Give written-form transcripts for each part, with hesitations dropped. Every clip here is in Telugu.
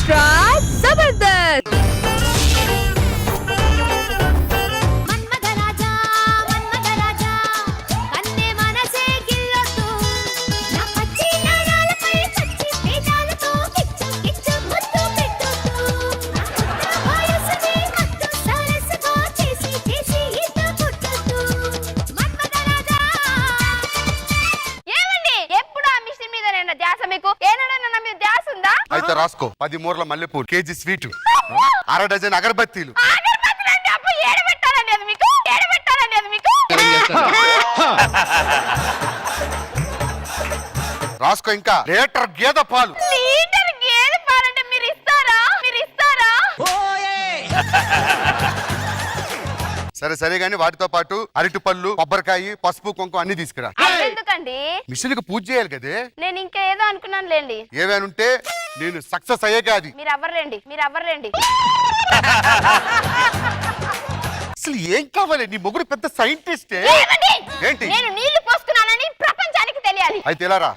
ఎక్స్ట్రా జబర్దస్త్. అయితే రాసుకో 10 మూరల మల్లెపూలు, కేజీ స్వీట్, అర డజన్ అగరబత్తీలు. రాసుకో ఇంకా లీటర్ గేదె పాలు. సరే సరే గాని వాటితో పాటు అరటి పళ్ళు, కొబ్బరికాయ, పసుపు, కుంకుమ అన్ని తీసుకురా. ఎందుకండి? మిషన్ కి పూజ చేయాలి కదే. నేను ఇంకా ఏదో అనుకున్నాను లేండి. ఏమేనుంటే నేను సక్సెస్ అయ్యేగా అది. మీరు అవ్వరండి. అసలు ఏం కావాలి? నీ మొగుడు పెద్ద సైంటిస్టే. ఏంటి? నేను నీళ్లు పోసుకున్నానని ప్రపంచానికి తెలియాలి. అయితే ఎలా రా?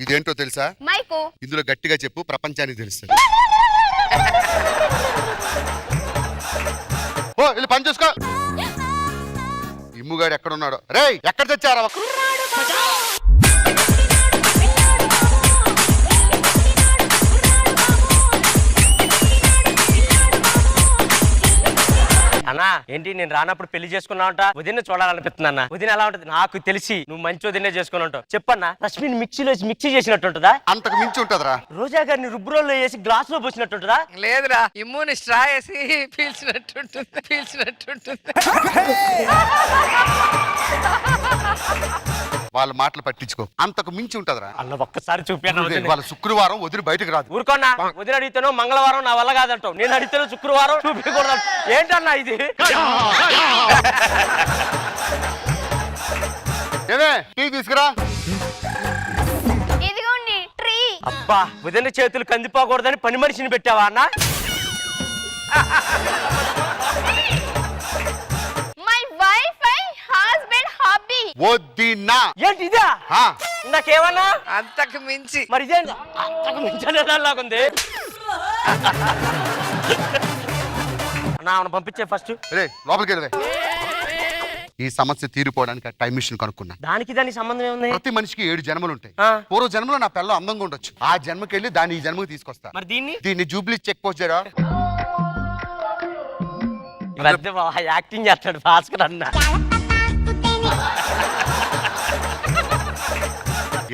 ఇదేంటో తెలుసా? మైకు. ఇందులో గట్టిగా చెప్పు, ప్రపంచానికి తెలుస్తుంది. ఓ వెళ్ళి పని చూసుకో. ఇమ్ముగాడు ఎక్కడున్నాడో. రేయ్ ఎక్కడ తెచ్చారా? అన్నా ఏంటి నేను రానప్పుడు పెళ్లి చేసుకున్నావంట? వదిన చూడాలనిపిస్తుంది అన్న. వదిన ఎలా ఉంటది? నాకు తెలిసి నువ్వు మంచి వదినే చేసుకుని ఉంటావు. చెప్పన్నా, రష్మిని మిక్సీ చేసినట్టు ఉంటుందా? అంతకు మించి ఉంటదరా. రోజా గారిని రుబ్బురోల్లో వేసి గ్లాస్ లో పోసినట్టుంటదా? లేదురా, ఇమ్ముని స్ట్రా వేసి పీల్చినట్టుంటుంది. వాళ్ళ మాటలు పట్టించుకో. అంతకు మించి ఉంటదరా. అన్న ఒక్కసారి చూపాను. వాళ్ళ శుక్రవారం వదిలి బయటకు రాదు. ఊరుకోన్నా. వదిన అడిగితేనో మంగళవారం నా వల్ల కాదంటావు. నేను అడిగితేనో శుక్రవారం చూపించకూడదు. ఏంటన్నా ఇది? ఏమే టీ తీసుకురా. ఇదిగోండి ట్రీ. అబ్బా, వదిన చేతులు కందిపోకూడదని పని మనిషిని పెట్టావా అన్న? My wife and husband hobby. వదినా. ఏంటి ఇదా? నాకేమన్నా అంతకు మించి. మరి ఇదేంటి? అంతకు మించలేలాగుంది. అన్నా పంపించే ఫస్ట్. రే లోపలికి వెళ్ళవే. ఈ సమస్య తీరిపోవడానికి టైం మిషన్ కనుక్కున్నా. దానికి సంబంధం ఏముంది? ప్రతి మనిషికి 7 జన్మలు ఉంటాయి. పూర్వ జన్మలో నా పిల్ల అందంగా ఉండొచ్చు. ఆ జన్మకి వెళ్ళి దాన్ని ఈ జన్మకి తీసుకొస్తా. మరి దీన్ని జూబ్లీ చెక్ పోస్ట్ చేయరా. యాక్టింగ్ చేస్తాడు భాస్కర్ అన్న.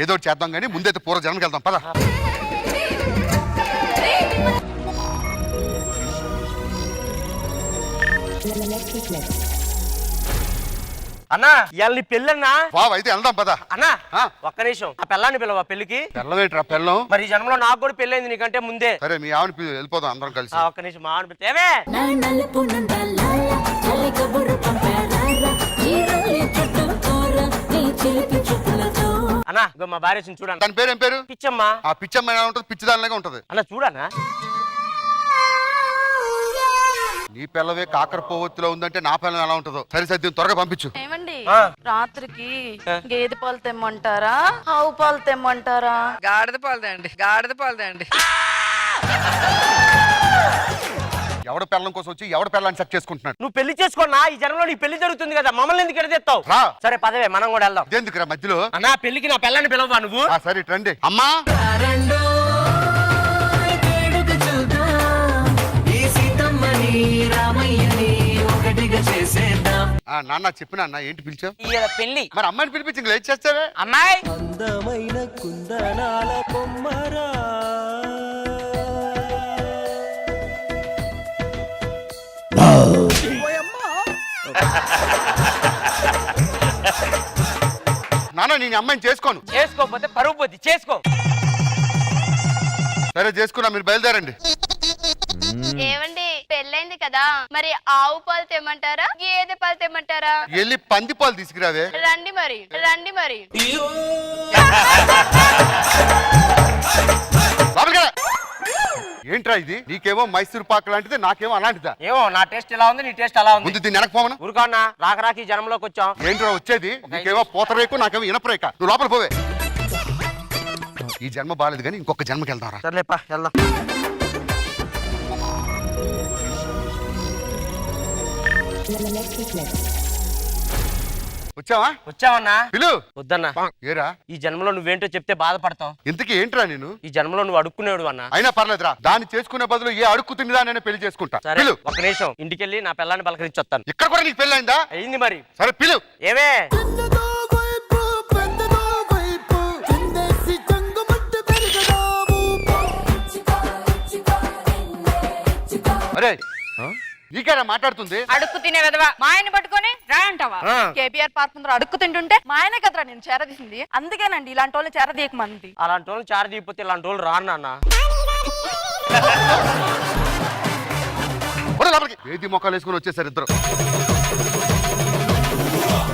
ఏదో చేద్దాం కానీ ముందైతే పూర్వ జన్మకి వెళ్దాం పద. అన్నా ఇవాళ నీ పెళ్ళన్నా? బావ అయితే వెళ్దాం పద. అన్నా ఒక్క నిమిషం, ఆ పెళ్ళాన్ని పిలవా పెళ్లికి. పెళ్ళవేట్రా పెళ్ళం? మరి ఈ జన్మలో నాకు కూడా పెళ్ళైంది నీకంటే ముందే. సరే మీ ఆవిడ వెళ్ళిపోదాం అందరం కలిసి. ఒక్క నిమిషం మా ఆవిడ పిలిస్తే అన్నా మా భార్య చూడండి. దాని పేరు ఏం పేరు? పిచ్చమ్మా. ఆ పిచ్చమ్మ ఎలా ఉంటది? పిచ్చిదానిలాగా ఉంటది. అన్నా చూడనా? నీ పిల్లవే కాకర పోవత్తులో ఉందంటే నా పిల్లం ఎలా ఉంటుందో. సరే సత్యం త్వరగా పంపించు. ఏమండి రాత్రికి గేదె పాలు తెమ్మంటారా, ఆవు పాలు తెమ్మంటారా? గాడిద పాలదండి. ఎవడ పిల్లం కోసం వచ్చి ఎవడ పిల్లని సెట్ చేసుకుంటున్నాడు. నువ్వు పెళ్లి చేసుకున్నా ఈ జనంలో నీ పెళ్లి జరుగుతుంది కదా, మమ్మల్ని ఎందుకు ఎడతెత్తావు? సరే పదవే మనం కూడా వెళ్దాం. ఎందుకురా మధ్యలో? అన్నా పెళ్లికి నా పిల్లని పిలవా నువ్వు? సరే రండి అమ్మా. నాన్న చెప్పిన అన్న ఏంటి పిలిచావు? పెళ్లి. మరి అమ్మాయిని పిలిపించి లేట్ చేస్తావే. అమ్మాయి అందమైన కుందనాల కొమ్మరా నాన్న నేను అమ్మాయిని చేసుకోను. చేసుకోకపోతే పరువు పోద్ది. చేసుకో. సరే చేసుకున్నా, మీరు బయలుదేరండి. ఏమండి పెళ్ళైంది కదా, మరి ఆవు పాలు తెమ్మంటారా, గేదె పాలు తెమ్మంటారా? వెళ్ళి పంది పాలు తీసుకురావే. రండి మరి. ఏంట్రా ఇది? నీకేమో మైసూర్ పాక్ లాంటిది, నాకేమో అలాంటిదా? ఏమో నా టేస్ట్ ఎలా ఉంది, నీ టేస్ట్ ఎలా ఉంది. ముందు దీన్ని వెనకపోమను. ఊరుకోన్నా, రాకరాకి జనంలోకి వచ్చాం. ఏంట్రా వచ్చేది? నీకేమో పూతరేకు, నాకేమో ఇనపరేక. నువ్వు లోపల పోవే. ఈ జన్మ బాలేదు కానీ ఇంకొక జన్మకి వెళ్దాం రా. సర్లేపా వెళ్దాం. వచ్చావా? వచ్చావన్నా? పిలు. వద్దన్నా. ఏరా ఈ జన్మలో నువ్వేంటో చెప్తే బాధపడతావు. ఇంతకీ ఏంట్రా నేను? ఈ జన్మలో నువ్వు అడుక్కునేవాడు అన్నా. అయినా పర్లేదురా, దాన్ని చేసుకునే బదులు ఏ అడుక్కు తిండిదా నేను పెళ్లి చేసుకుంటా. సరే పిలు. ఒక నిమిషం ఇంటికెళ్ళి నా పిల్లాన్ని పలకరించి వస్తాను. ఇక్కడ కూడా నీకు పెళ్లి అయిందా? అయింది మరి. సరే పిలు. ఏమే అరే నీకేనా మాట్లాడుతుంది? అడుక్కు తినే విధవా మా ఆయన పట్టుకొని రా అంటావా? ఆ. కేపీఆర్ పార్క్ ముందర అడుక్కు తింటుంటే మా ఆయన కదరా నేను చేరదీసింది. అందుకేనండి ఇలాంటి వాళ్ళని చేరదీయకమంది. అలాంటి వాళ్ళు చారు తీయకపోతే ఇలాంటి వాళ్ళు రాను నాన్న. ఒరే లోపలికి. ఏది మొక్కలు వేసుకుని వచ్చేసారు ఇద్దరు.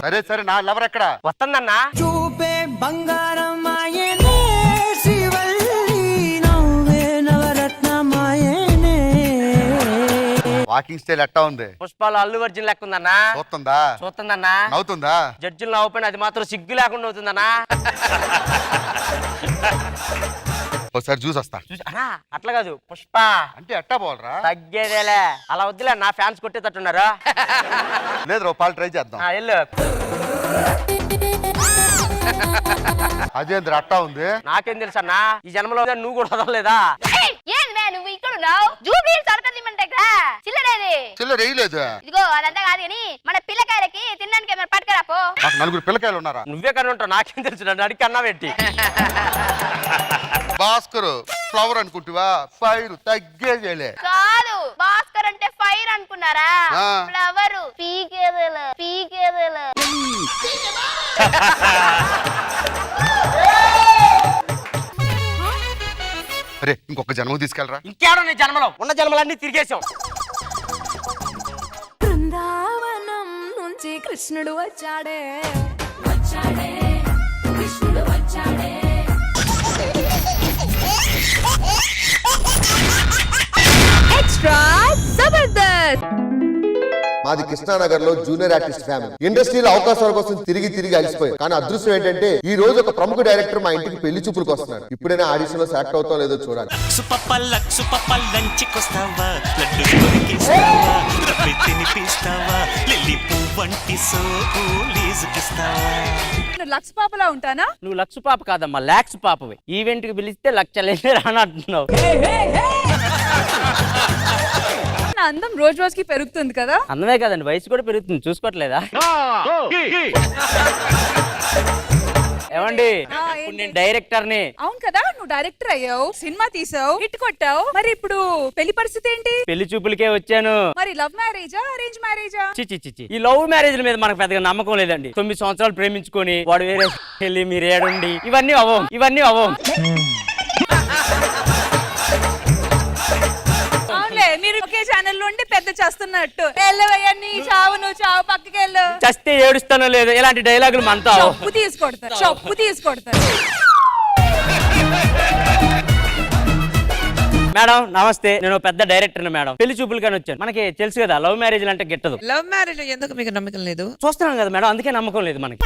సరే సరే, నా లవర్ ఎక్కడ? వస్తుందన్నా. చూపే బంగారం మాయనే శ్రీవల్లి నవ్వే నవరత్నమాయనే. వాకింగ్ స్టైల్ ఎట్టా ఉంది? పుష్పాలు అల్లు అర్జున్ లెక్క ఉందన్నా. చూస్తుందా? చూస్తుందన్నా. నవ్వుతుందా? జడ్జిలు నవ్వుపోయిన అది మాత్రం సిగ్గు లేకుండా అవుతుందన్నా. ఒకసారి చూసి వస్తా. చూసి అన్నా అట్లా కాదు, పుష్ప అంటే ఎట్టా పోవాలరా? తగ్గేదేలే. అలా వద్దులే, నా ఫ్యాన్స్ కొట్టేటట్టున్నారా? లేదు రో, పాలు ట్రై చేద్దాం. వెళ్ళు. అదేంద్ర అట్టా ఉంది? నాకేం తెలుసు అన్నా, ఈ జన్మలో నువ్వు కూడా వదలలేదా? ఏంది మే నువ్వు ఇక్కడ ఉన్నావు? జూబ్లీ సడకదిమంటే చిల్లరేది చిల్లర వేయలేదు. ఇదిగో అదంతా కాదు కానీ మన పిల్లకాయలకి తినడానికి ఏమైనా పట్టుకురాపో. నాకు నలుగురు పిల్లకాయలు ఉన్నారా? నువ్వే కన్నా ఉంటావు, నాకేం తెలుసు. నన్ను అడిగి అన్నా పెట్టి. భాస్కర్ ఫ్లవర్ అనుకుంటువా? ఫైర్ తగ్గేదేలే. కాదు, భాస్కర్ అంటే ఫైర్ అనుకున్నారా? ఆ. ఫ్లవర్ పీకేదేలే పీకేదేలే. అరే ఇంకొక జన్మ తీసుకెళ్ళరా. ఇంకేడో నీ జన్మలో ఉన్న జన్మలన్నీ తిరిగేసాం. బృందావనం నుంచి కృష్ణుడు వచ్చాడే వచ్చాడే కృష్ణుడు వచ్చాడే. ఎక్స్ట్రా జబర్దస్త్. మాది కృష్ణానగర్ లో జూనియర్ ఆర్టిస్ట్ ఫ్యామిలీ. ఇండస్ట్రీలో అవకాశాల కోసం తిరిగి తిరిగి అలసిపోయాం. కానీ అదృష్టం ఏంటంటే ఈ రోజు ఒక ప్రముఖ డైరెక్టర్ మా ఇంటికి పెళ్లి చూపులకు వస్తున్నారు. ఇప్పుడైనా ఆడిషన్ లో సెలెక్ట్ అవుతాం లేదో చూడాలి. లంచికొస్తావా, లడ్డు కొరికిస్తావా, రవ్వ తినిపిస్తావా, లిల్లీ పువ్వంటి సోపు లీజుకిస్తావా. లక్స్ పాపలా ఉంటానా? నువ్వు లక్ష పాప కాదమ్మా, లాక్స్ పాపవి. ఈవెంట్ కి పిలిస్తే లక్షలేదే రానంటున్నావు. నా అందం రోజు రోజుకి పెరుగుతుంది కదా. అందమే కదండి, వయసు కూడా పెరుగుతుంది, చూసుకోవట్లేదా? ఏమండి, ఇప్పుడు నేను డైరెక్టర్ని. అవును కదా, నువ్వు డైరెక్టర్ అయ్యావు, సినిమా తీసావు, హిట్ కొట్టావు. మరి ఇప్పుడు పెళ్లి పరిస్థితి ఏంటి? పెళ్లి చూపులకే వచ్చాను. మరి లవ్ మ్యారేజా అరేంజ్ మ్యారేజా? చిచి ఈ లవ్ మ్యారేజ్ల మీద మనకు పెద్దగా నమ్మకం లేదండి. 9 సంవత్సరాలు ప్రేమించుకొని వాడు వేరే వెళ్ళి మీరు ఏడుండి ఇవన్నీ అవ్వం. అవునులే, మీరు ఒకే ఛానల్ నుండి పెద్ద చేస్తున్నట్టు. వెళ్ళవయ్యా నీ చావు, నువ్వు చావు, పక్కకి వెళ్ళు. చస్తే ఏడుస్తానో లేదు, ఇలాంటి డైలాగులు మనతో చెప్పు తీసుకొడతారు. మేడం నమస్తే, నేను పెద్ద డైరెక్టర్ మేడం. పెళ్లి చూపులు కానీ వచ్చాను. మనకి తెలుసు కదా లవ్ మ్యారేజ్ అంటే గిట్టదు. లవ్ మ్యారేజ్ ఎందుకు మీకు నమ్మకం లేదు? చూస్తున్నాం కదా మేడం, అందుకే నమ్మకం లేదు మనకి.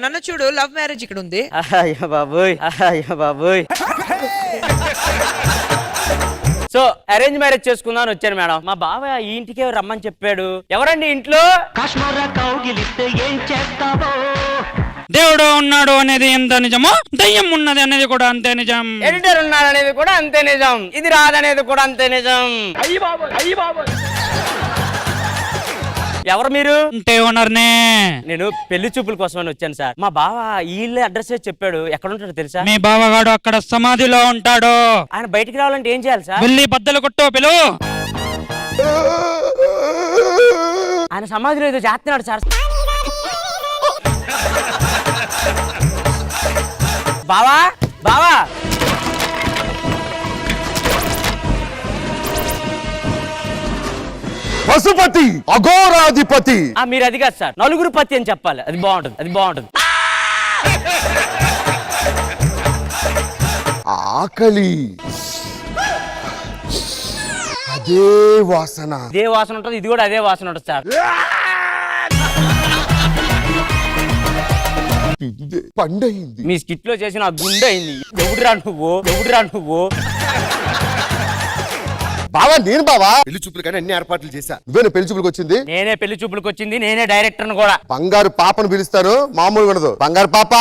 నన్ను చూడు, లవ్ మ్యారేజ్ ఇక్కడ ఉంది. అయ్యో బాబోయ్. సో అరేంజ్ మ్యారేజ్ చేసుకుందామని వచ్చాను మేడం. మా బావ ఈ ఇంటికే రమ్మని చెప్పాడు. ఎవరండి ఇంట్లో? కాశ్మీర కౌగిలిస్తే ఏం చేస్తావో. దేవుడు ఉన్నాడు అనేది ఎంత నిజమో, దయ్యం ఉన్నది అనేది కూడా అంతే నిజం. ఎడిటర్ ఉన్నాడు అనేది కూడా అంతే నిజం. ఇది రాదనేది కూడా అంతే నిజం. ఎవరు మీరు? అంటే ఓనర్నే. నేను పెళ్లి చూపుల కోసం వచ్చాను సార్. మా బావ ఈ ఇల్లు అడ్రస్ చెప్పాడు. ఎక్కడ ఉంటాడో తెలుసా? మీ బావగాడు అక్కడ సమాధిలో ఉంటాడు. ఆయన బయటికి రావాలంటే ఏం చేయాలి సార్? వెళ్ళి బద్దలు కొట్టు పిలు. ఆయన సమాధిలో ఏదో చేస్తున్నాడు సార్. బావా పశుపతి అఘోరాధిపతి. మీరు అది కాదు సార్, నలుగురు పతి అని చెప్పాలి. అది బాగుంటుంది. ఆకలి, అదే వాసన. ఇదే వాసన ఉంటుంది, ఇది కూడా అదే వాసన ఉంటుంది సార్. పండయింది. మీ స్కిట్ లో చేసిన గుండె అయింది. ఎవడురా నువ్వు? బావా నేను బావా పెళ్లి చూపులు కానీ అన్ని ఏర్పాట్లు చేశా. నువ్వేనా పెళ్లి చూపులకు వచ్చింది? నేనే పెళ్లి చూపులకు వచ్చింది, నేనే డైరెక్టర్ కూడా. బంగారు పాపను పిలుస్తాను, మామూలుగా ఉండదు. బంగారు పాప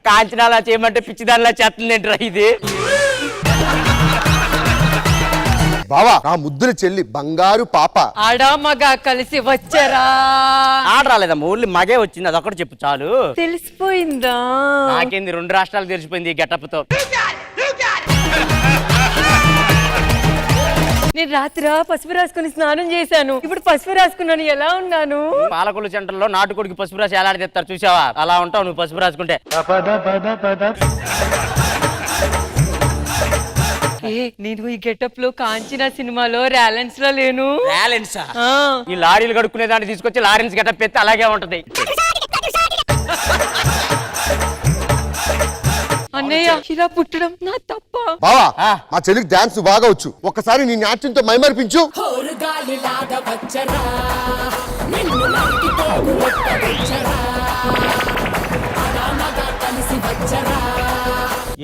కాంచనాలా చేయమంటే పిచ్చిదానిలా చేస్తుంది ఏంట్రా ఇది? బావా నా ముద్దుల చెల్లి బంగారు పాప. ఆడా మగ కలిసి వచ్చారా? ఆడ రాలేదమ్మా, ఓన్లీ మగే వచ్చింది, అదొకటి చెప్పు చాలు. తెలిసిపోయిందా? నాకేంది 2 రాష్ట్రాలు తెలిసిపోయింది ఈ గెటప్ తో. నేను రాత్రి పసుపు రాసుకుని స్నానం చేశాను, ఇప్పుడు పసుపు రాసుకున్నాను. ఎలా ఉన్నాను? పాలకొల్లు సెంటర్ లో నాటుకోడికి పసుపు రాసి ఎలాంటి తెస్తారు చూసావా? అలా ఉంటావు నువ్వు పసుపు రాసుకుంటే. నేను ఈ గెటప్ లో కాంచనా సినిమాలో ర్యాలెన్స్ లో లేను. బ్యాలెన్స్ ఈ లారీలు కడుక్కునే దాన్ని తీసుకొచ్చి లారెన్స్ గెటప్ పెట్టి అలాగే ఉంటది. అన్నయ్య ఇలా పుట్టడం నా తప్ప? బావా మా చెల్లికి డాన్స్ బాగా వచ్చు, ఒక్కసారి నీ నాట్యంతో మైమర్పించు.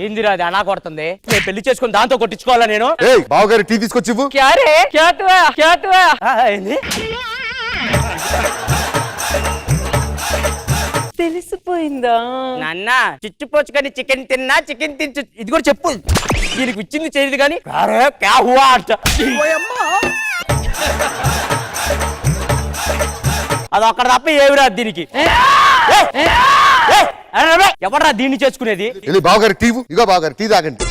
ఏందిరా అది అనా కొడుతుంది? నేను పెళ్లి చేసుకుని దాంతో కొట్టించుకోవాలా నేను? బావగారు టీ తీసుకొచ్చి ఇవ్వు. ఏంది? తెలిసిపోయిందా? నాన్న చిచ్చుపోచ్చు కానీ చికెన్ తిన్నా, చికెన్ తించు, ఇది కూడా చెప్పు. దీనికి ఇచ్చింది చేయదు కానీ అది అక్కడ తప్ప ఏమి రాదు దీనికి. ఎవడరా దీన్ని చేసుకునేది? బావగారు టీ ఇగో, బావగారు టీ తాగండి.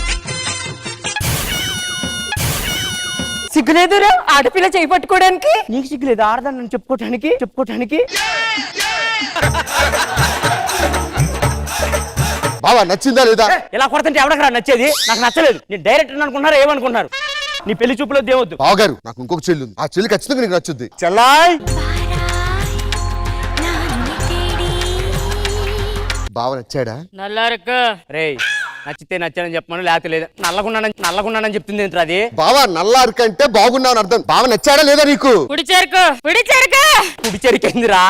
సిగ్గులేదురా ఆడపిల్ల చేయి పట్టుకోవడానికి? నీకు సిగ్గులేదు ఆడదాన్ని చెప్పుకోవటానికి? బావా నచ్చిందా లేదా? ఇలా కొడుతుంటే ఎవడకరా నచ్చేది? నాకు నచ్చలేదు. నేను డైరెక్టర్ అనుకున్నారా ఏమనుకున్నారు? నీ పెళ్లి చూపులో దేవద్దు. బావగారు నాకు ఇంకొక చెల్లి ఉంది, ఆ చెల్లి ఖచ్చితంగా నీకు నచ్చుద్ది. చెల్లాయ్ బావ నచ్చాడా? రేయ్ నచ్చితే నచ్చానని చెప్పమను, లేకపోతే లేదా. నల్లగున్నానని చెప్తుంది ఏంట్రా అది? బావా నల్లారికంటే బాగున్నావు అని అర్థం. బావ నచ్చాడా లేదా నీకు? కుడి చెరికేందిరా?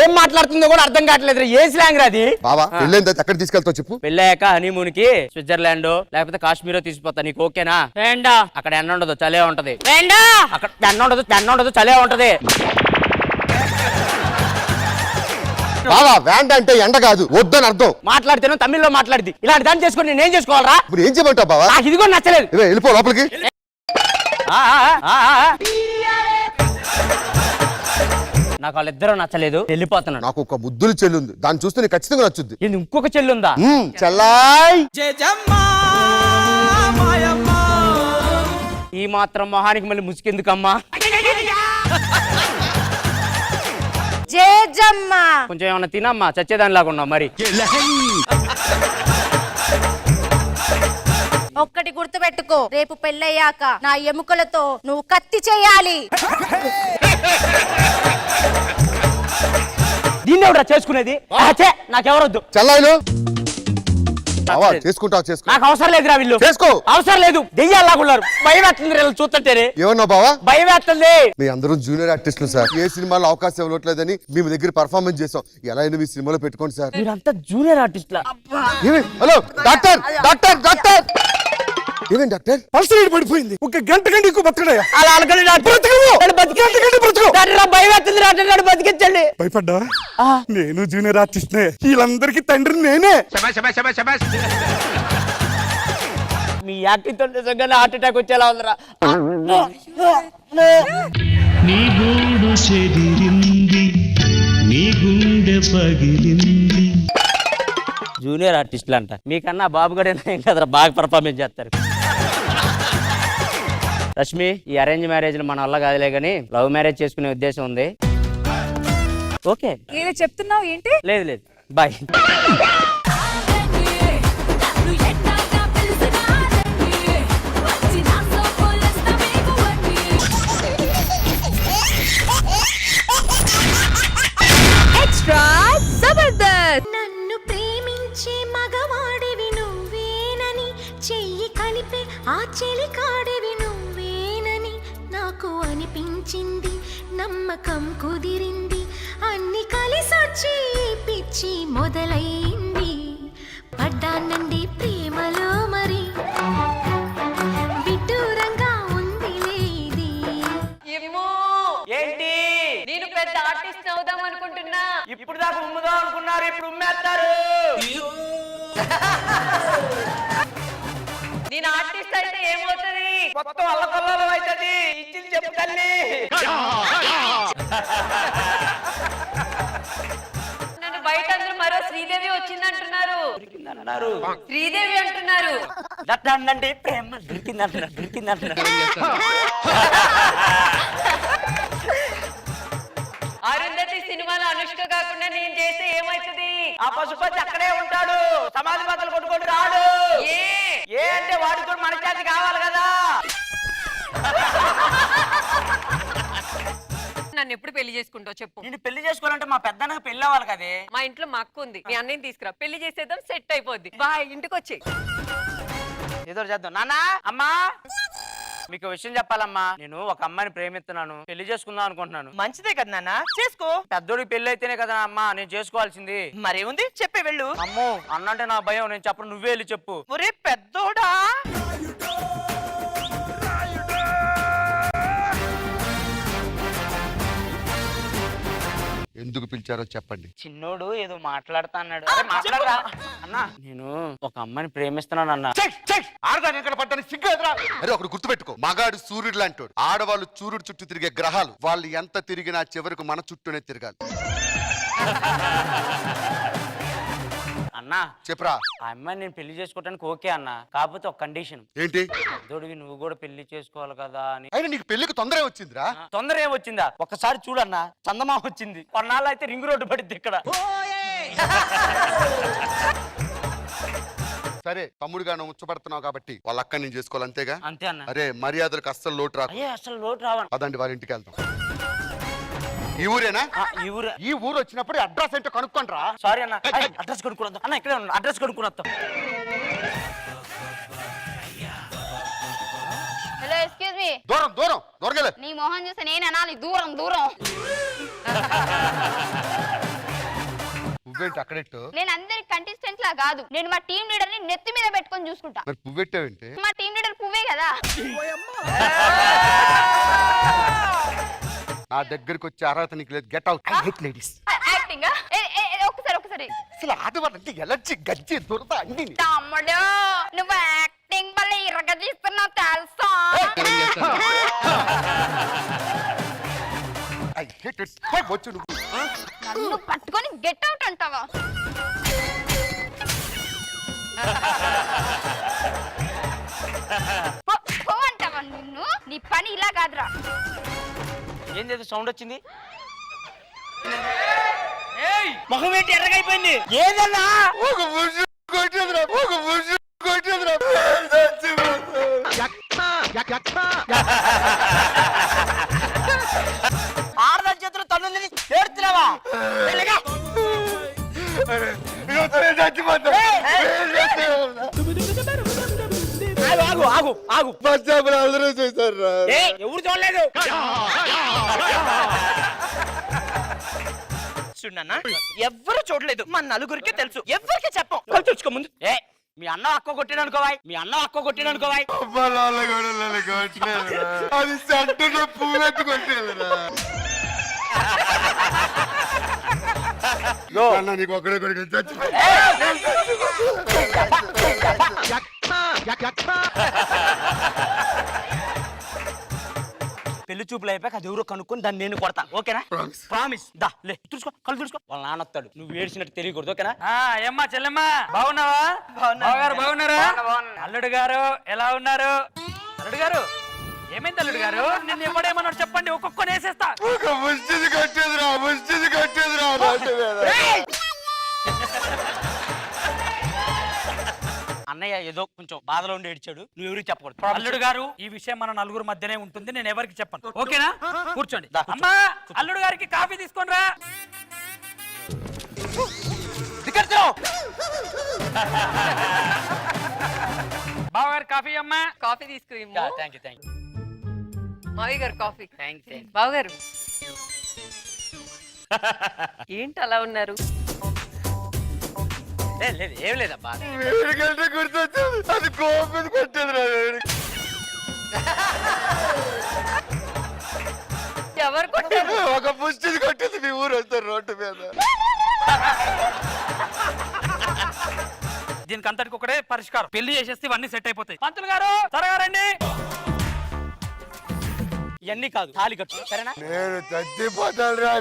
ఏం మాట్లాడుతుందో కూడా అర్థం కావట్లేదు. ఏ స్లాంగ్ రాది? బావా పెళ్ళైంది ఎక్కడ తీసుకెళ్తావు చెప్పు. పెళ్ళాక హనీమూన్ కి స్విట్జర్లాండ్ లేకపోతే కాశ్మీరో తీసుకుపోతా. నీకు ఓకేనా? అక్కడ ఎండ ఉండదు, చలే ఉంటది. అక్కడ ఎండ ఉండదు, చలే ఉంటది. బావా వ్యాండ్ అంటే ఎండ కాదు, వద్దని అర్థం. మాట్లాడితేనో తమిళ్లో మాట్లాడింది. ఇలాంటి దాన్ని చేసుకుని నేను ఏం చేసుకోవాలరా? ఇప్పుడు ఏం చేయమంటావు బావా? నాకు ఇది కూడా నచ్చలేదు. వెళ్ళిపో లోపలికి. నాకు వాళ్ళిద్దరూ నచ్చలేదు, వెళ్ళిపోతున్నాను. నాకు ఒక ముద్దులు చెల్లి ఉంది, దాన్ని చూస్తే నీకు ఖచ్చితంగా నచ్చుద్ది. ఇంకొక చెల్లి ఉందా? చెల్లాయ్ ఈ మాత్రం మొహానికి మళ్ళీ ముసుకెందుకమ్మా? కొంచెం ఏమన్నా తినమ్మా, చచ్చేదాని లాగా ఉన్నావు మరి. ఒక్కటి గుర్తుపెట్టుకో, రేపు పెళ్ళయ్యాక నా ఎముకలతో నువ్వు కత్తి చేయాలి. దీన్ని ఎవడా చేసుకునేది? నాకెవరొద్దు. చెల్లాయిలు చేసుకుంటావు చేసుకో. నాకు అవసరం లేదురా, వీళ్ళు చేసుకో. అవసరం లేదు. దెయ్యాలాగున్నారు. భయం వేస్తుంది చూస్తుంటేనే. ఏమన్నా బావా? భయం వేస్తుంది. మీ అందరూ జూనియర్ ఆర్టిస్టులు సార్, ఏ సినిమాలో అవకాశం ఇవ్వట్లేదని మేము దగ్గర పర్ఫార్మెన్స్ చేసాం. ఎలా అయినా మీ సినిమాలో పెట్టుకోండి సార్. మీరంతా జూనియర్ ఆర్టిస్టులా? హలో డాక్టర్ డాక్టర్ డాక్టర్ ఏమేం డాక్టర్? పల్స్ రేట్ పడిపోయింది, ఒక గంట కంటే ఎక్కువ బతకడయా? అలా అనకండి భయం వేస్తుంది. బతికించండి. భయపడ్డా? నేను జూనియర్ ఆర్టిస్ట్ నే, వీళ్ళందరికీ తండ్రి నేనే. మీ యాక్టింగ్ తో నిజంగానే హార్ట్ అటాక్ వచ్చేలా ఉందిరా. నీ గూడు చెదిరింది, నీ గుండె పగిలింది. జూనియర్ ఆర్టిస్టులు అంట. మీకన్నా బాబు గడే కదరా బాగా పర్ఫార్మెన్స్ చేస్తారు. రష్మి, ఈ అరేంజ్ మ్యారేజ్ మన వల్ల కాదులే గానీ లవ్ మ్యారేజ్ చేసుకునే ఉద్దేశం ఉంది. ఓకే ఏదో చెప్తున్నావు ఏంటి? లేదు బాయ్. ఎక్స్ట్రా జబర్దస్త్. నన్ను ప్రేమించే మగవాడివి నువ్వేనని, చెయ్యి కలిపే ఆ చెలి కాడివి నువ్వేనని నాకు అనిపించింది. నమ్మకం కుదిరింది అన్ని కలిసొచ్చి పిచ్చి మొదలైంది పడ్డానండి ప్రేమలో మరి విడ్డూరంగా ఉందిలే ఇది. ఏంటి నేను పెద్ద ఆర్టిస్ట్ అవుదాం అనుకుంటున్నా. ఇప్పుడు దాకా ఉమ్ముదాం అనుకున్నారు, ఇప్పుడు ఉమ్మేస్తారు. నేను ఆర్టిస్ట్ అయితే ఏమవుతుంది? మొత్తం అల్లకల్లలో అవుతుంది. ఇచ్చింది చెప్పు తల్లి. నన్ను బయట అందరూ మరో శ్రీదేవి వచ్చిందంటున్నారు. శ్రీదేవి అంటున్నారు. దట్టానండి ప్రేమ దొరికిందంటున్నారు. అరుంధతి సినిమాలో అనుష్క కాకుండా నేను చేస్తే ఏమవుతుంది? ఆ పశుపతి అక్కడే ఉంటాడు, సమాధి బద్దలు కొట్టుకొని రాడు. ఏ అంటే వాడికి కూడా మనశ్శాంతి కావాలి కదా. నన్ను ఎప్పుడు పెళ్లి చేసుకుంటావు చెప్పు. నేను పెళ్లి చేసుకోవాలంటే మా పెద్దన్నకి పెళ్లి అవ్వాలి కదే. మా ఇంట్లో మా అక్క ఉంది, మీ అన్నయ్యని తీసుకురా, పెళ్లి చేసేద్దాం, సెట్ అయిపోద్ది. బాయ్, ఇంటికి వచ్చి ఏదో చేద్దాం. నాన్న, అమ్మా, మీకు విషయం చెప్పాలమ్మా. నేను ఒక అమ్మాయిని ప్రేమిస్తున్నాను, పెళ్లి చేసుకుందాం అనుకుంటున్నాను. మంచిదే కదా నాన్న, చేసుకో. పెద్దోడికి పెళ్లి అయితేనే కదా అమ్మా నేను చేసుకోవాల్సింది. మరేముంది, చెప్పే వెళ్ళు. అమ్మో అన్నంటే నా భయం, నేను చెప్పను, నువ్వే వెళ్ళి చెప్పు. ఒరే పెద్దోడా, ఎందుకు పిలిచారో చెప్పండి. చిన్నోడు ఏదో మాట్లాడుతా అన్నాడు. అరే మాట్లాడరా అన్నా. నేను ఒక అమ్మాయిని ప్రేమిస్తున్నాను అన్న. అరే ఒకటి గుర్తుపెట్టుకో, మగాడు సూర్యుడు లాంటోడు, ఆడవాళ్ళు సూర్యుడు చుట్టూ తిరిగే గ్రహాలు. వాళ్ళు ఎంత తిరిగినా చివరికి మన చుట్టూనే తిరగాలి. అన్నా చెప్పరా. ఆ అమ్మాయిని నేను పెళ్లి చేసుకోవడానికి ఓకే అన్న, కాకపోతే ఒక కండిషన్. ఏంటి? పెద్దోడివి నువ్వు కూడా పెళ్లి చేసుకోవాలి కదా అని. అయినా నీకు పెళ్లికి తొందర వచ్చిందిరా. తొందర ఏమొచ్చిందా? ఒక్కసారి చూడన్నా, చందమా వచ్చింది. కొన్నాళ్ళు అయితే రింగ్ రోడ్డు పడింది ఇక్కడ. సరే తమ్ముడుగా నువ్వు ముచ్చబడుతున్నావు కాబట్టి వాళ్ళ అక్క నేను చేసుకోవాలి, అంతేగా? అంతే అన్న. అరే మర్యాదలకు అస్సలు లోటు రాకు. అయ్యే అసలు లోటు రావను. అదండి వాళ్ళ ఇంటికి వెళ్తాం. ఈ ఊరేనా? ఈ ఊరు వచ్చినప్పుడు అడ్రస్ ఏంటో కనుక్కోండిరా. సారీ అన్న, అడ్రస్ కొనుక్కున్నాం అన్న. ఇక్కడే ఉన్నా, అడ్రస్ కొనుక్కున్నాం. Hello, excuse me. దూరం దూరం దూరగలే. నీ మొహం చూసి నేను అనాలి దూరం దూరం. పువ్వేంటి అక్కడెట్టు? నేను అందరి కంటెస్టెంట్ లా కాదు, నేను మా టీం లీడర్ ని నెత్తి మీద పెట్టుకొని చూసుకుంటా. మరి పువ్వెట్టావేంటి? మా టీం లీడర్ పువ్వే కదా. నా దగ్గరికి వచ్చే అర్హత నీకు లేదు. Get out. లేడీస్ యాక్టింగ్ ఒకసారి అసలు ఆడవాళ్ళంటే ఎలర్జీ, గజ్జి, దురద అన్ని. తమ్ముడు నువ్వు యాక్టింగ్ వల్ల ఇరగదీస్తున్నావు తెలుసా? వచ్చు నువ్వు. నన్ను పట్టుకొని గెట్ అవుట్ అంటావా? అంటావా? నిన్ను నీ పని ఇలా కాదురా. ఏం చేద్దాం, సౌండ్ వచ్చింది. మొహం ఏంటి ఎర్రగైపోయింది? ఏదన్నా ఒక ముసు కొట్టేదిరా, ఒక ముసు కొట్టేదిరా. ఆడదాని చేతులు తన్నుంది, ఏడుతున్నావా? ఆగు ఆగు ఆగు. అందరూ చూసారా? ఎవరు చూడలేదు. చూడన్నా, ఎవ్వరు చూడలేదు, మన నలుగురికి తెలుసు, ఎవ్వరికి చెప్పం. చూసుకో ముందు. మీ అన్న అక్క కొట్టిన అనుకోవాయి, మీ అన్న అక్క కొట్టిన అనుకోవాయి. అది సెంటర్ పువ్వెట్టు కొట్టేదిరా. నీకు ఒకడే కొడుకు చచ్చిపోయి. పెళ్లి చూపులు అయిపోయాక అది ఎవరో కనుక్కొని దాన్ని నేను కొడతా, ఓకేనా? ప్రామిస్. దా లే, తుడుచుకో, కళ్ళు తుడుచుకో. వాళ్ళ నాన్న వస్తాడు, నువ్వు ఏడ్చినట్టు తెలియకూడదు, ఓకేనా? ఏమ్మా చెల్లెమ్మా, బాగున్నావా? బావగారు బాగున్నారా? అల్లుడు గారు ఎలా ఉన్నారు? అల్లుడు గారు ఏమైంది? అల్లుడు గారు నిన్ను ఎవడేమన్నాడు చెప్పండి, ఒక్కొక్కని వేసేస్తా. ఒక ముష్టిది కట్టేదిరా, ముష్టిది కట్టేదిరా. అన్నయ్య ఏదో కొంచెం బాధలో ఉండి ఏడ్చాడు, నువ్వు ఎవరికి చెప్పకూడదు. అల్లుడు గారు ఈ విషయం మన నలుగురు మధ్యనే ఉంటుంది, నేను ఎవరికి చెప్పను, ఓకేనా? కూర్చోండి. దా, కూర్చో. అమ్మా, అల్లుడు గారికి కాఫీ తీసుకొని రా. బావగారు కాఫీ అమ్మా. కాఫీ తీసుకుని థ్యాంక్ యూ. మావి గారు కాఫీ. Thank you. బావగారు ఏంటి అలా ఉన్నారు? లేదు ఏం లేదబ్బా. వీడికంటే గుర్తొచ్చింది, అది కోపం కొట్టేది రా వీడికి. ఎవరు కొట్టారు? ఒక పుష్టిది కొట్టేది మీ ఊరు వస్తారు రోడ్డు మీద. దీనికి అంతటికి ఒకటే పరిష్కారం, పెళ్లి చేసేస్తే ఇవన్నీ సెట్ అయిపోతాయి. పంతులు గారు త్వరగా రండి. ఇవన్నీ కాదు, తాళి కట్టు సరేనా? నేను చచ్చిపోతాను రా.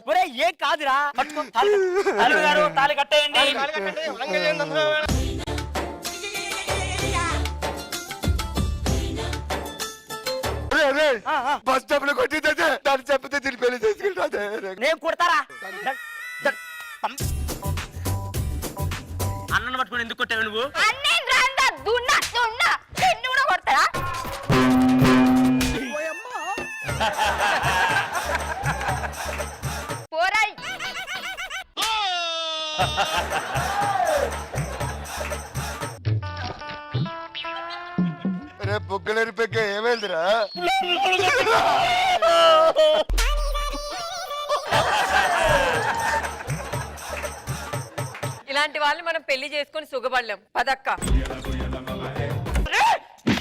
ఒరే ఏం కాదురా, కట్టుకో, తాళి కట్టు. పంతులు గారు తాళి కట్టేయండి. బస్ స్టాప్ లో కొట్టితే దాన్ని చెప్పితే తిని పెళ్లి చేసుకుంటా. నేను కొడతారా? అన్నను పట్టుకుని ఎందుకు కొట్టావు నువ్వు? అన్నేం రాందా దున్నా దున్నా నిన్ను కూడా కొడతారా? పోరాయ్. రేపు బుగ్గలేని పెగ్గ ఏమైందిరా? ఇలాంటి వాళ్ళని మనం పెళ్లి చేసుకొని సుఖపడలేం. పదక్క.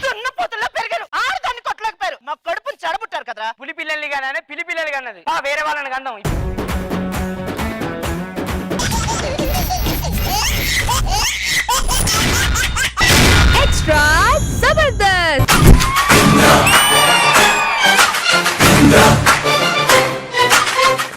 దున్నపోతుల్లో పెరిగారు, ఆడదాన్ని కొట్టలేకపోయారు. మా కడుపుని చెడబుట్టారు కదరా. పులి పిల్లల్ని కానీ పిలి పిల్లలు కన్నది వేరే వాళ్ళని కందాం. ఎక్స్ట్రా జబర్దస్త్.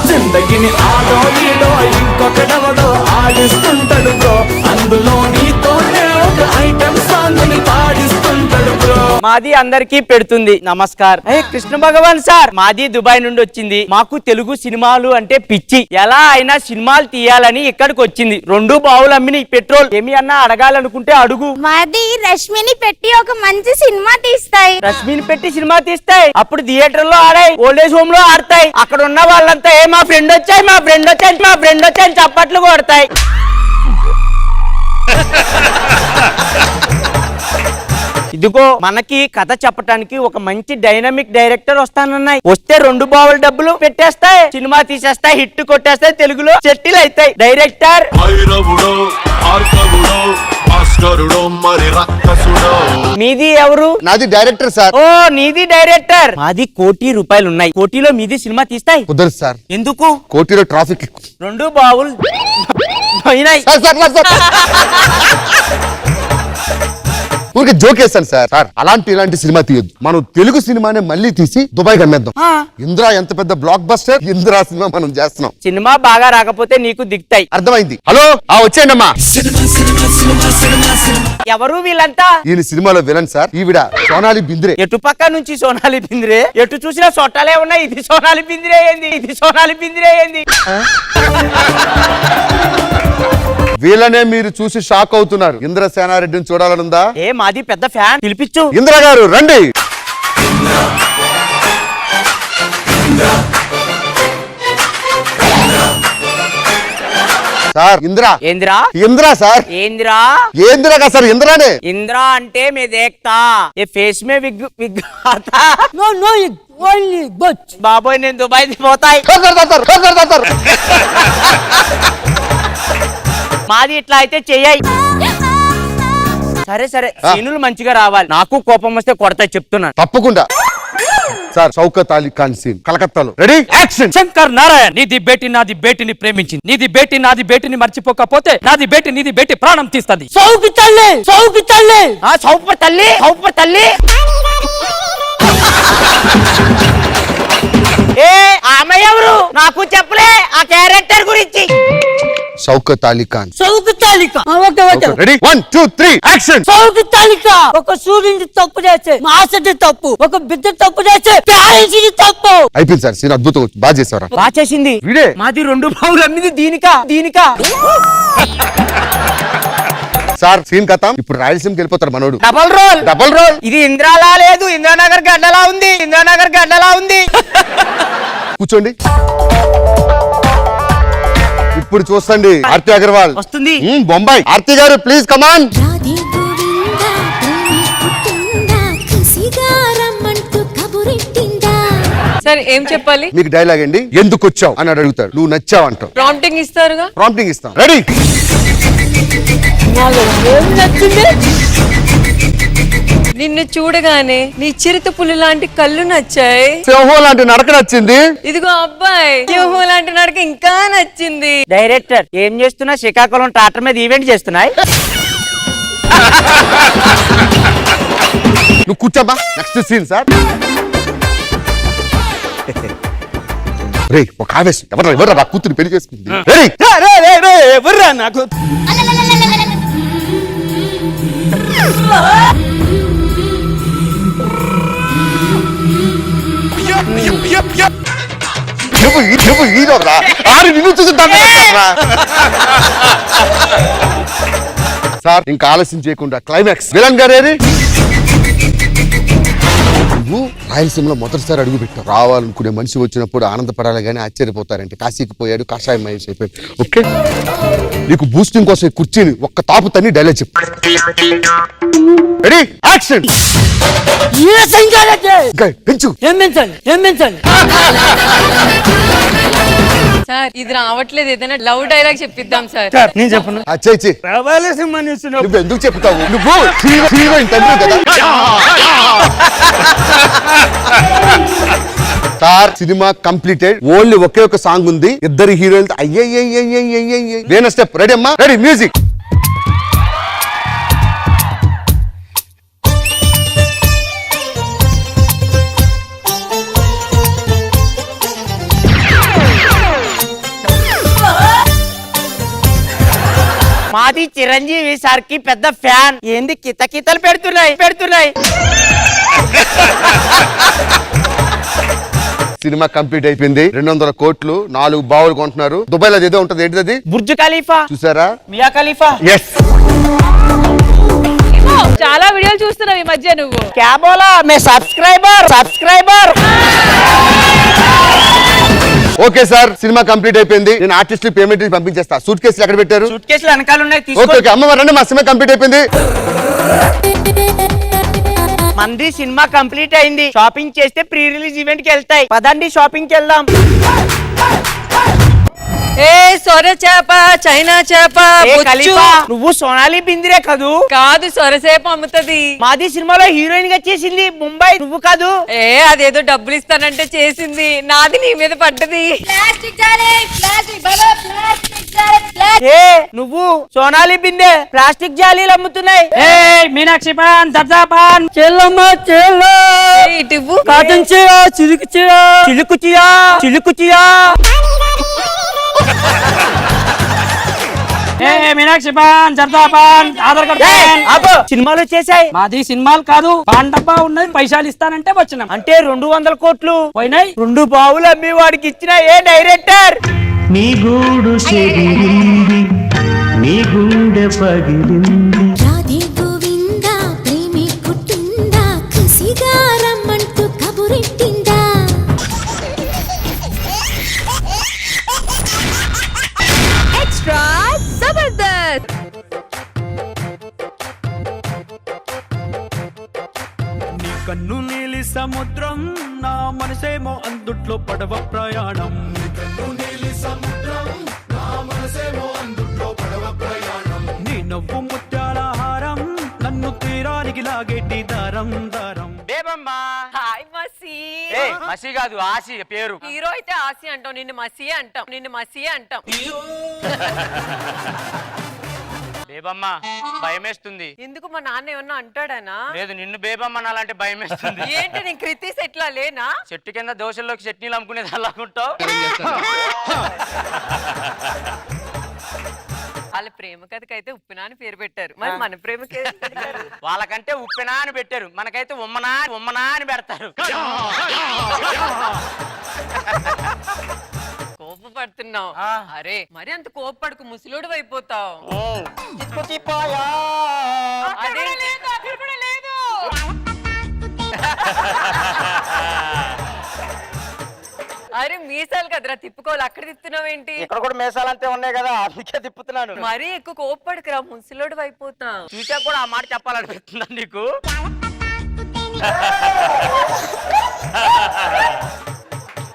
జిందగిని ఆడో ఈడో ఇంకొకడవడో ఆడిస్తుంటాడు బ్రో, అందులో నీతోనే ఒక ఐటమ్ సాంగ్ ని పాడిస్తుంటాడు బ్రో. మాది అందరికీ పెడుతుంది నమస్కార్. కృష్ణ భగవాన్ సార్, మాది దుబాయ్ నుండి వచ్చింది. మాకు తెలుగు సినిమాలు అంటే పిచ్చి. ఎలా అయినా సినిమాలు తీయాలని ఇక్కడికి వచ్చింది. 2 బావులు అమ్మిని పెట్రోల్. ఏమి అన్నా అడగాలనుకుంటే అడుగు. మాది రష్మిని పెట్టి ఒక మంచి సినిమా తీస్తాయి. రష్మిని పెట్టి సినిమా తీస్తాయి, అప్పుడు థియేటర్ లో ఆడాయి, ఓల్డేజ్ హోమ్ లో ఆడతాయి. అక్కడ ఉన్న వాళ్ళంతా మా ఫ్రెండ్ వచ్చాయి, మా ఫ్రెండ్ వచ్చాయి, మా ఫ్రెండ్ వచ్చాయి చప్పట్లు కొడతాయి. ఇదిగో మనకి కథ చెప్పడానికి ఒక మంచి డైనమిక్ డైరెక్టర్ వస్తానన్నాయి. వస్తే 2 బావుల డబ్బులు పెట్టేస్తాయి, సినిమా తీసేస్తాయి, హిట్ కొట్టేస్తాయి, తెలుగులో సెటిల్ అవుతాయి. డైరెక్టర్ మీది ఎవరు? నాది డైరెక్టర్ సార్. ఓ నీది డైరెక్టర్. మాది 1 కోటి రూపాయలు ఉన్నాయి. కోటిలో మీది సినిమా తీస్తాయి. కుదరదు సార్. ఎందుకు? కోటిలో ట్రాఫిక్. 2 బావులు పోయినాయి. ఊరికే జోక్ వేస్తాను సార్. సార్ ఇలాంటి సినిమా తీయొద్దు. మనం తెలుగు సినిమానే మళ్ళీ తీసి దుబాయ్ కమ్మేద్దాం. ఇంద్రా ఎంత పెద్ద బ్లాక్ బస్టర్. ఇంద్రా సినిమా మనం చేస్తున్నాం. సినిమా బాగా రాకపోతే నీకు దిగుతాయి. అర్థమైంది. హలో వచ్చేయండి అమ్మా. ఎవరు వీళ్ళంతా? ఈయన సినిమాలో విలన్ సార్. ఈవిడ సోనాలి బింద్రే. ఎటు పక్క నుంచి సోనాలి బింద్రే, ఎటు చూసినా సొట్టాలే ఉన్నాయి. ఇది సోనాలి బింద్రే ఏంది? ఇది సోనాలి బింద్రే ఏంది? వీళ్ళనే మీరు చూసి షాక్ అవుతున్నారు. ఇంద్ర సేనారెడ్డిని చూడాలనుందా? ఏ మాది పెద్ద ఫ్యాన్, పిలిపించు. ఇంద్ర గారు రండి. సార్ ఇంద్ర. ఏంద్రా? ఇంద్ర సార్. ఏంద్రా? ఏంద్రా కదా సార్, ఇంద్రానే. ఇంద్రా అంటే మే దేఖ్తా ఏ ఫేస్ మే విగ్ విగ్ ఆతా. నో నో ఓన్లీ బట్ బాబోయ్ నేను దుబాయ్ పోతాయి. మాది ఇట్లా అయితే చెయ్యాయి. సరే సరే, సీనులు మంచిగా రావాలి. నాకు కోపం వస్తే కొడతా చెప్తున్నాను. తప్పకుండా సార్. షౌకత్ అలీ ఖాన్ సీన్ కలకత్తాలో. Ready action. శంకర్ నారాయణ్, నీది బేటి నాది బేటిని ప్రేమించింది. నీది బేటి నాది బేటిని మర్చిపోకపోతే నాది బేటి నీది బేటి ప్రాణం తీస్తుంది. సౌకి తల్లి సౌకి తల్లి సౌపర్ తల్లి సౌపర్ తల్లి. ఏ ఆమె ఎవరు? నాకు చెప్పలే ఆ క్యారెక్టర్ గురించి. షౌకత్ అలీ ఖాన్. సౌకి తాలిక. Ready 1 2 3 action. సౌకి తాలిక. ఒక సూర్యుని తప్పు చేస్తే మాసది తప్పు, ఒక బిడ్డ తప్పు చేస్తే ప్యారెంట్స్ తప్పు. అయిపోయింది సార్. సీన్ అద్భుతం. బాగా చేశారా? బాగా చేసింది. వీడే. మాది 2 బావులు అమ్మింది దీనికా దీనికా. సార్ సీన్ కథం. ఇప్పుడు రాయలసీమకి వెళ్ళిపోతారు మనోడు. Double role. ఇది ఇంద్రాలా లేదు, ఇంద్రానగర్ గడ్డలా ఉంది. ఇంద్రానగర్ గడ్డలా ఉంది. కూర్చోండి. ఇప్పుడు చూస్తండి. ఆర్తి అగర్వాల్ వస్తుంది. బొంబాయి. ఆర్తి గారు ప్లీజ్ కమాన్. రాధే గోవిందా ప్రేమి పుట్టిందా కసిగా రమ్మంటూ కబురెట్టిందా. సార్ ఏం చెప్పాలి? మీకు డైలాగ్ అండి, ఎందుకు వచ్చావు అని అడుగుతాడు, నువ్వు నచ్చావు అంటావు. ప్రాంప్టింగ్ ఇస్తారుగా? ప్రాంప్టింగ్ ఇస్తాం. రెడీ? ఏం నచ్చింది? నిన్ను చూడగానే నీ చిరుత పులి లాంటి కళ్ళు నచ్చాయి. సింహం లాంటి నడక నచ్చింది. ఇదిగో అబ్బాయి, సింహం లాంటి నడక ఇంకా నచ్చింది. డైరెక్టర్ ఏం చేస్తున్నా? శ్రీకాకుళం ట్రాక్టర్ మీద ఈవెంట్ చేస్తున్నాయి. నువ్వు కూర్చోబా. Next scene sir. రే ఒక ఆవేశం, ఎవరు నా కూతురు పెళ్లి చేసుకుంది. రెడీ? ఎవర్రా నాకు? నువ్వు హీరోరా? ఆరు నిన్ను చూసుకుంటాను సార్. ఇంకా ఆలస్యం చేయకుండా క్లైమాక్స్. విలన్ గారేది? నువ్వు రాయలసీమలో మొదటిసారి అడుగు పెట్టావు. రావాలనుకునే మనిషి వచ్చినప్పుడు ఆనందపడాలి కానీ ఆశ్చర్యపోతారంటే. కాశీకి పోయాడు, కాషాయం మహేష్ అయిపోయాడు. ఓకే, నీకు బూస్టింగ్ కోసం ఈ కుర్చీని ఒక్క తాపు తన్ని డైలాగ్ చెప్పు. రెడీ? యాక్షన్. పెంచు. సార్ ఇది రావట్లేదు, ఏదైనా లవ్ డైలాగ్ చెప్పిద్దాం సార్. నేను చెప్పను. రాయలసీమ నువ్వు ఎందుకు చెప్తావు? నువ్వు హీరోయిన్ తండ్రి కదా సార్. Cinema completed. ఓన్లీ ఒకే ఒక సాంగ్ ఉంది, ఇద్దరు హీరోయిన్. అయ్యే స్టెప్. రెడీ అమ్మా? Ready, music. మాది చిరంజీవి సార్ కి పెద్ద ఫ్యాన్. ఏంది కితకితలు పెడుతున్నాయి. సినిమా కంప్లీట్ అయిపోయింది. 200 కోట్లు, 4 బావులు కొంటున్నారు. దుబాయ్ లో ఏదో ఉంటది, ఏంటిది? Burj Khalifa. చూసారా? Mia Khalifa. ఎస్. చాలా వీడియోలు చూస్తున్నావు ఈ మధ్య నువ్వు. క్యా బోలా? మే సబ్స్క్రైబర్. ఓకే సార్, సినిమా కంప్లీట్ అయిపోయింది. నేను ఆర్టిస్ట్ పేమెంట్ పంపించేస్తా. సూట్ కేసులు ఎక్కడ పెట్టారు? సూట్ కేసులు వెనకాల ఉన్నాయి. ఓకే, అమ్మ రండి, మా సినిమా కంప్లీట్ అయిపోయింది. మంది సినిమా కంప్లీట్ అయింది. షాపింగ్ చేస్తే ప్రీ రిలీజ్ ఈవెంట్ కి వెళ్తాయి. పదండి షాపింగ్ కి వెళ్దాం. ఏ సొర చేప, చైనా చేప, నువ్వు సోనాలి బింద్రే కదూ? కాదు, సొరసేప అమ్ముతుంది. మాది సినిమాలో హీరోయిన్ గా చేసింది ముంబై. నువ్వు కాదు? ఏ అదేదో డబ్బులు ఇస్తానంటే చేసింది. నాది నీ మీద పడ్డది. ఏ నువ్వు సోనాలి బిందే ప్లాస్టిక్ జాలీలు అమ్ముతున్నాయి. మీనాక్షి పాన్, దర్జా పాన్. చెల్లమ్మ చెల్ల. ఇటు కాటన్ చీర, చిలుకు చీర. మీనాక్షి పాన్, జర్దా పాన్, ఆధార్ కార్డు. సినిమాలు చేశాయి. మాది సినిమాలు కాదు, పాన్ డబ్బా ఉన్నది, పైసలు ఇస్తానంటే వచ్చినాం. అంటే 200 కోట్లు పోయినాయి. 2 బావులు అమ్మి వాడికి ఇచ్చిన ఏ డైరెక్టర్? నీ గూడు చెదిరింది, నీ గుండె పగిలింది. రాధే గోవింద ప్రేమి పుట్టిందా, కసిగా రమ్మంటూ కబురెట్టిందా. ఎక్స్ట్రా జబర్దస్త్. నీ కన్ను నీలి సముద్రం, నా మనసేమో అందుట్లో పడవ ప్రయాణం. నీ నవ్వు ముత్యాల హారం, నన్ను తీరానికి లాగేటి దారం. బేబమ్మా. హాయ్ మసి. మసి కాదు, ఆసి పేరు. హీరో అయితే ఆసి అంటాం, నిన్ను మసి అంటాం. బేబమ్మ భయమేస్తుంది. ఎందుకు? మా నాన్న ఏమన్నా అంటాడనా? లేదు, నిన్ను బేబమ్మ అలాంటి భయమేస్తుంది. ఏంటి నేను క్రితీస్ ఎట్లా లేనా? చెట్టు కింద దోశల్లోకి చట్నీలు అమ్ముకునేది అలాగుంటావు. వాళ్ళ ప్రేమ కథకైతే ఉప్పినా అని పేరు పెట్టారు, మరి మన ప్రేమకి వాళ్ళకంటే ఉప్పెనా అని పెట్టారు, మనకైతే ఉమ్మనా అని పెడతారు. కోపపడుతున్నావు? అరే మరి అంత కోపపడకు, ముసలోడు అయిపోతావు. అరే మీసాలు కదరా తిప్పుకోవాలి, అక్కడ తిప్పుతున్నావేంటి? ఇక్కడ కూడా మేసాలంతే ఉన్నాయి కదా, అందుకే తిప్పుతున్నాను. మరీ ఎక్కువ కోపపడకురా, ముసలోడు అయిపోతా. చూసా కూడా ఆ మాట చెప్పాలనిపిస్తుందా నీకు?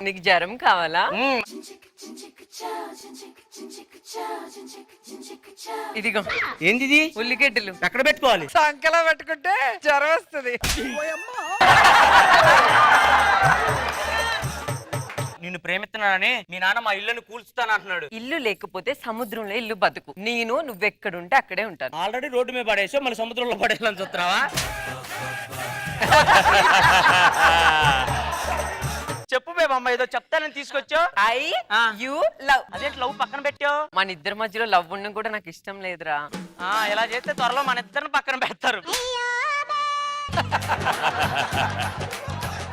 నీకు జ్వరం కావాలా? ఇదిగో ఏంది ఇది? ఉల్లిగడ్డలు ఎక్కడ పెట్టుకోవాలి? సంకలో పెట్టుకుంటే జ్వరం వస్తుంది. నిన్ను ప్రేమిస్తున్నానని మీ నాన్న మా ఇల్లుని కూల్చుతానంటున్నాడు. ఇల్లు లేకపోతే సముద్రంలో ఇల్లు బతుకు. నువ్వెక్కడుంటే అక్కడే ఉంటాను. ఆల్రెడీ రోడ్డు మీద పడేసో మళ్ళీ సముద్రంలో పడేయాలని చూస్తున్నావా? చెప్పు బేబమ్మ, ఏదో చెప్తానని తీసుకొచ్చా. You love. అదే లవ్ పక్కన పెట్టావు. మన ఇద్దరి మధ్యలో లవ్ ఉండడం కూడా నాకు ఇష్టం లేదురా. ఇలా చేస్తే త్వరలో మన ఇద్దరిని పక్కన పెడతారు.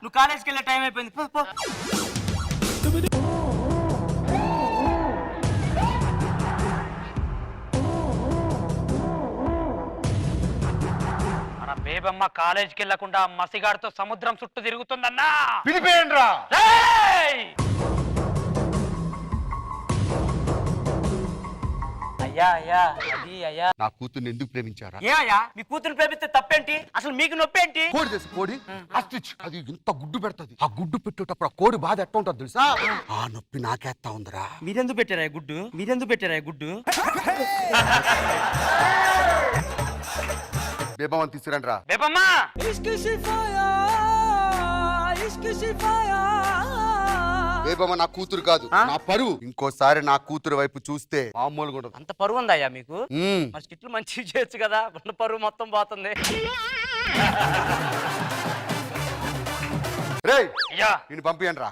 నువ్వు కాలేజ్కి వెళ్ళే టైం అయిపోయింది, పో పో. మన బేబమ్మ కాలేజీకి వెళ్లకుండా మసిగాడితో సముద్రం చుట్టూ తిరుగుతుందన్నా. పిలిపేయండి రా. అయ్యా అయ్యా, అది అయ్యా. నా కూతుర్ని ఎందుకు ప్రేమించారా? ఏ అయ్యా, మీ కూతురు ప్రేమిస్తే తప్పేంటి? అసలు మీకు నొప్పి ఏంటి? కోడి చేసి కోడి అస్టిచ్ అది ఇంత గుడ్డు పెడుతుంది. ఆ గుడ్డు పెట్టేటప్పుడు ఆ కోడి బాధ ఎట్లా ఉంటుంది తెలుసా? ఆ నొప్పి నాకేస్తా ఉందిరా. మీరెందుకు పెట్టారా గుడ్డు? మీరెందుకు పెట్టారా గుడ్డు? బేబమ్మని తీసుకురండి రా. బేబమ్మ బేబమ్మ నా కూతురు కాదు, నా పరువు. ఇంకోసారి నా కూతురు వైపు చూస్తే మామూలుగా ఉండదు. అంత పరువు ఉందయ్యా మీకు? మరి స్కిట్లు మంచిగా చేయొచ్చు కదా, ఉన్న పరువు మొత్తం పోతుంది. రేయ్ అయ్యా, నేను పంపియండి రా.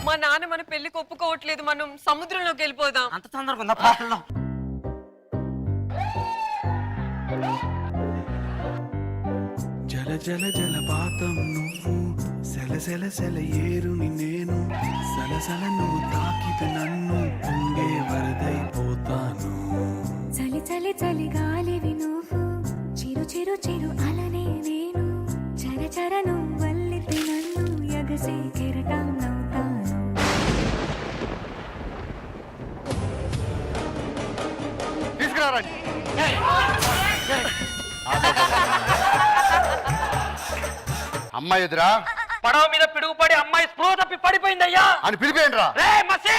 మా నాన్న మన పెళ్లికి ఒప్పుకోవట్లేదు. మనం సముద్రంలోకి వెళ్ళిపోదాం. అంత తొందరగా ఉందా పాటల్లో? జల జల జలపాతం నువ్వు, సెల సెల సెల ఏరుని నేను, సలసల నువ్వు తాకితే నన్ను పొంగే వరదైపోతాను. చలి చలి చలి గాలివి నువ్వు, చిరు చిరు చిరు అలనే నేను, చర చర నువ్వల్లితే నన్ను ఎగసే కెరటం నవ్వుతాను. తీసుకురారండి. అమ్మాయి ఎదురా పడవ మీద పిడుగుపడి అమ్మాయి స్పృహ తప్పి పడిపోయిందయ్యా అని పిలిపేయండి రా. రే మసే,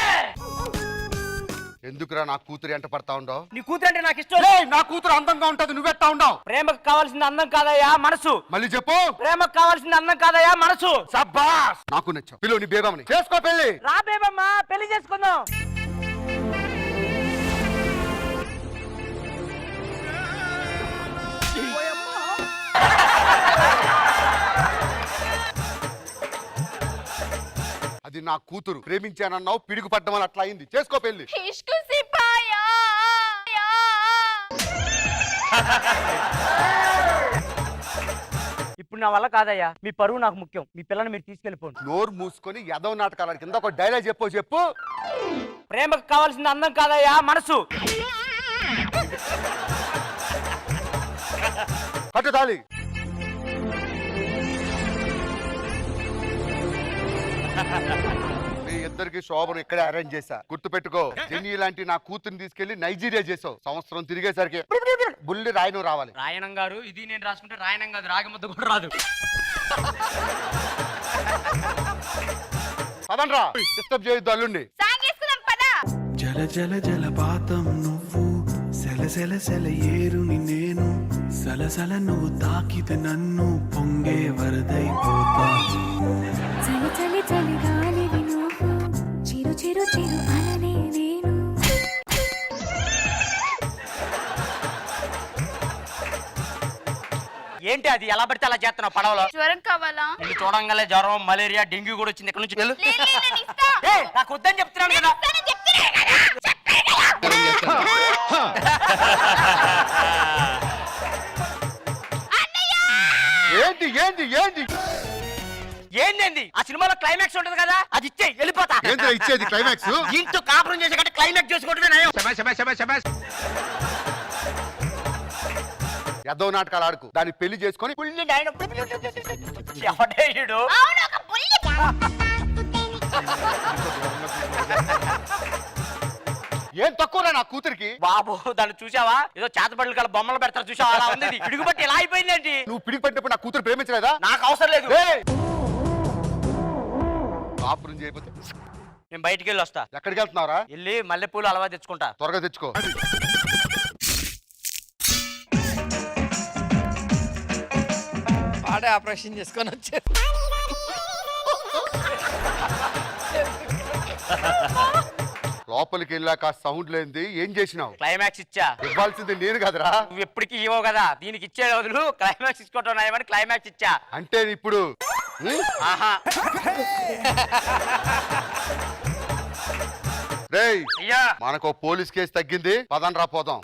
ఎందుకురా నా కూతురు ఎంట పడతా ఉండవు? నీ కూతురు అంటే నాకు ఇష్టం. నా కూతురు అందంగా ఉంటది, నువ్వెట్టా ఉండవు? ప్రేమకు కావాల్సింది అందం కాదయ్యా, మనసు. మళ్ళీ చెప్పు. ప్రేమకు కావాల్సింది అందం కాదయ్యా, మనసు. సబ్బాస్, నాకు నచ్చావు. పిలువు నీ బేబమ్మని, చేసుకో పెళ్లి. రా బేబమ్మ, పెళ్లి చేసుకుందాం. అది నా కూతురు, ప్రేమించానన్నావు, పిడుగు పడ్డమని అట్లా అయింది. చేసుకో పెళ్లి. ఇప్పుడు నా వల్ల కాదయ్యా, మీ పరువు నాకు ముఖ్యం. మీ పిల్లని మీరు తీసుకెళ్ళిపోండి. నోరు మూసుకొని ఎదవ నాటకాల కింద ఒక డైలాగ్ చెప్పు. ప్రేమకు కావాల్సింది అందం కాదయ్యా, మనసు. కట్టు తాళి. మీ ఇద్దరికి శోభను ఇక్కడే అరేంజ్ చేశా. గుర్తు పెట్టుకో, జెన్నీ లాంటి నా కూతుర్ని తీసుకెళ్లి నైజీరియా చేసావు. సంవత్సరం తిరిగేసరికి బుల్లి రాయను రావాలి. రాయణం గారు, ఇది నేను రాసుకుంటే రాయణం కాదు, రాగముద్ద కూడా రాదు. పదండ్రా, డిస్టర్బ్ చేయొద్దు అల్లుండి. జల జల జలపాతం నువ్వు, సెల సెల సెల ఏరుని నేను, సలసల నువ్వు తాకితే నన్ను పొంగే వరదైపోతాను. చలి చలి చలి గాలివి నువ్వు, చిరు చిరు చిరు అలనే నేను. ఏంటి అది ఎలా పడితే అలా చేస్తున్నావు పడవలో? జ్వరం కావాలా? నిన్ను చూడంగానే జ్వరం, మలేరియా, డెంగ్యూ కూడా వచ్చింది. ఇక్కడ నుంచి వెళ్ళు. లే, లే, నేను ఇస్తా. ఏయ్, నాకు వద్దని చెప్తున్నాను కదా. ఏంటి ఏంటి ఏంటి ఏంది? ఆ సినిమాలో క్లైమాక్స్ ఉంటది కదా, అది ఇచ్చే వెళ్ళిపోతా. ఏంటి ఇచ్చేది క్లైమాక్స్? ఇంట్లో కాపురం చేసే కంటే క్లైమాక్స్ చేసుకుంటే నయం. ఎదవ నాటకాలు ఆడుకు, దాన్ని పెళ్లి చేసుకొని ఎవడే ఈడు? అవును, ఒక బుల్లి. ఏం తక్కువ నా కూతురికి? బాబు దాన్ని చూసావా? ఏదో చేతబడులు గల బొమ్మలు పెడతారు చూసావా? అలా ఉంది ఇది. పిడుగుబట్టి ఎలా అయిపోయిందేంటి? నువ్వు పిడికి పట్టినప్పుడు నా కూతురు ప్రేమించలేదా? నాకు అవసరం లేదు. కాపురం చేయకపోతే నేను బయటికి వెళ్ళి వస్తా. ఎక్కడికి వెళ్తున్నారా? వెళ్ళి మల్లెపూలు అలవా తెచ్చుకుంటా. త్వరగా తెచ్చుకో. వాడే ఆపరేషన్ చేసుకొని వచ్చారు. లోపలికి వెళ్ళాక సౌండ్ లేనిది ఏం చేసినావు? క్లైమాక్స్ ఇచ్చా. ఇవ్వాల్సింది నేను కదరా. నువ్వు ఎప్పటికీ ఇవ్వవు కదా, దీనికి ఇచ్చే రోజులు క్లైమాక్స్ ఇచ్చుకుంటున్నాయని క్లైమాక్స్ ఇచ్చా. అంటే ఇప్పుడు ఆహా రేయ్ అయ్యా మనకు పోలీస్ కేసు తగ్గింది, పదండ్రా పోదాం.